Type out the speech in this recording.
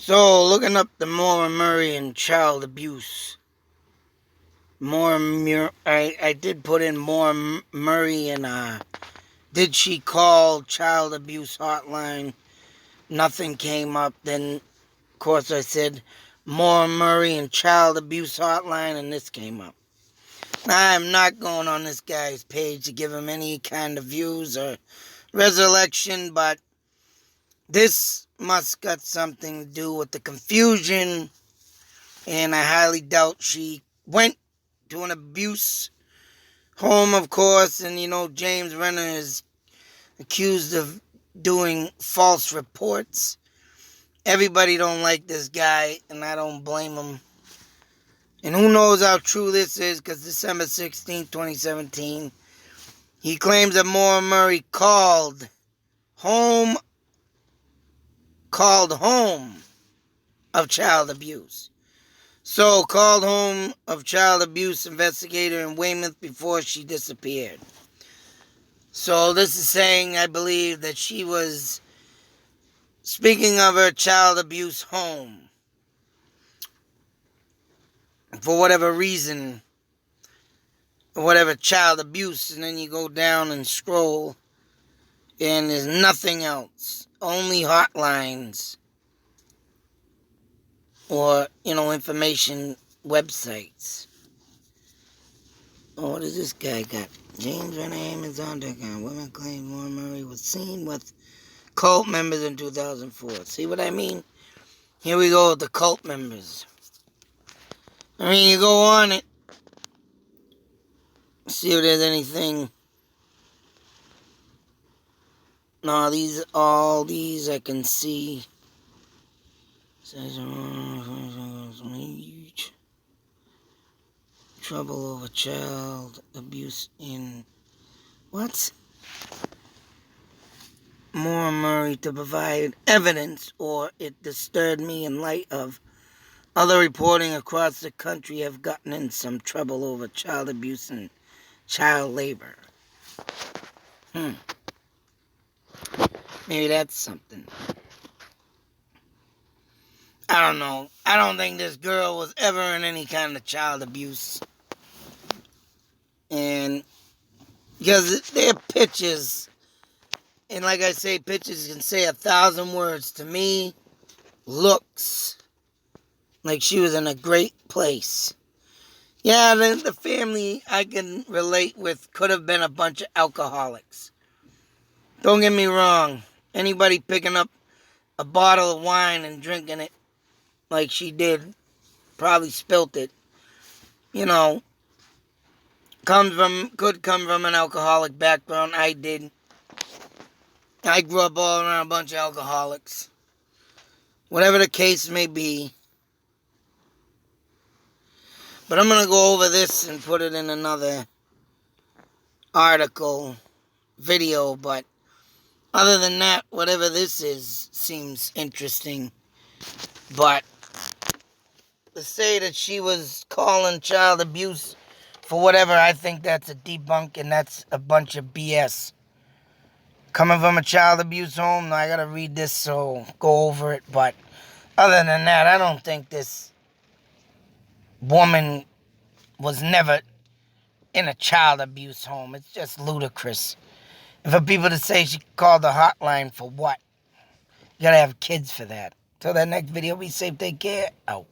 So, looking up the Maura Murray and child abuse. I did put in Maura Murray and did she call child abuse hotline? Nothing came up. Then, of course, I said Maura Murray and child abuse hotline, and this came up. I'm not going on this guy's page to give him any kind of views or resurrection, but this must got something to do with the confusion, and I highly doubt she went to an abuse home, of course, and James Renner is accused of doing false reports. Everybody don't like this guy, and I don't blame him. And who knows how true this is, because December 16th, 2017, he claims that Maura Murray called home of child abuse. So, called home of child abuse investigator in Weymouth before she disappeared. So, this is saying, I believe, that she was speaking of her child abuse home. For whatever reason, whatever child abuse, and then you go down and scroll, and there's nothing else. Only hotlines. Or, information websites. Oh, what does this guy got? James Renner Amazon.com. Women claim Maura Murray was seen with cult members in 2004. See what I mean? Here we go with the cult members. I mean, you go on it. See if there's anything. No, all these I can see. Says trouble over child abuse in what? Maura Murray to provide evidence, or it disturbed me in light of other reporting across the country have gotten in some trouble over child abuse and child labor. Maybe that's something. I don't know. I don't think this girl was ever in any kind of child abuse. And because they're pictures. And like I say, pictures can say 1,000 words. To me, looks like she was in a great place. Yeah, the family I can relate with could have been a bunch of alcoholics. Don't get me wrong. Anybody picking up a bottle of wine and drinking it like she did, probably spilt it, could come from an alcoholic background. I did. I grew up all around a bunch of alcoholics. Whatever the case may be. But I'm going to go over this and put it in another article, video, but other than that, whatever this is seems interesting. But to say that she was calling child abuse for whatever, I think that's a debunk, and that's a bunch of BS. Coming from a child abuse home, now I gotta read this, so go over it. But other than that, I don't think this woman was never in a child abuse home. It's just ludicrous. And for people to say she called the hotline for what? You gotta have kids for that. Till that next video, be safe, take care, out.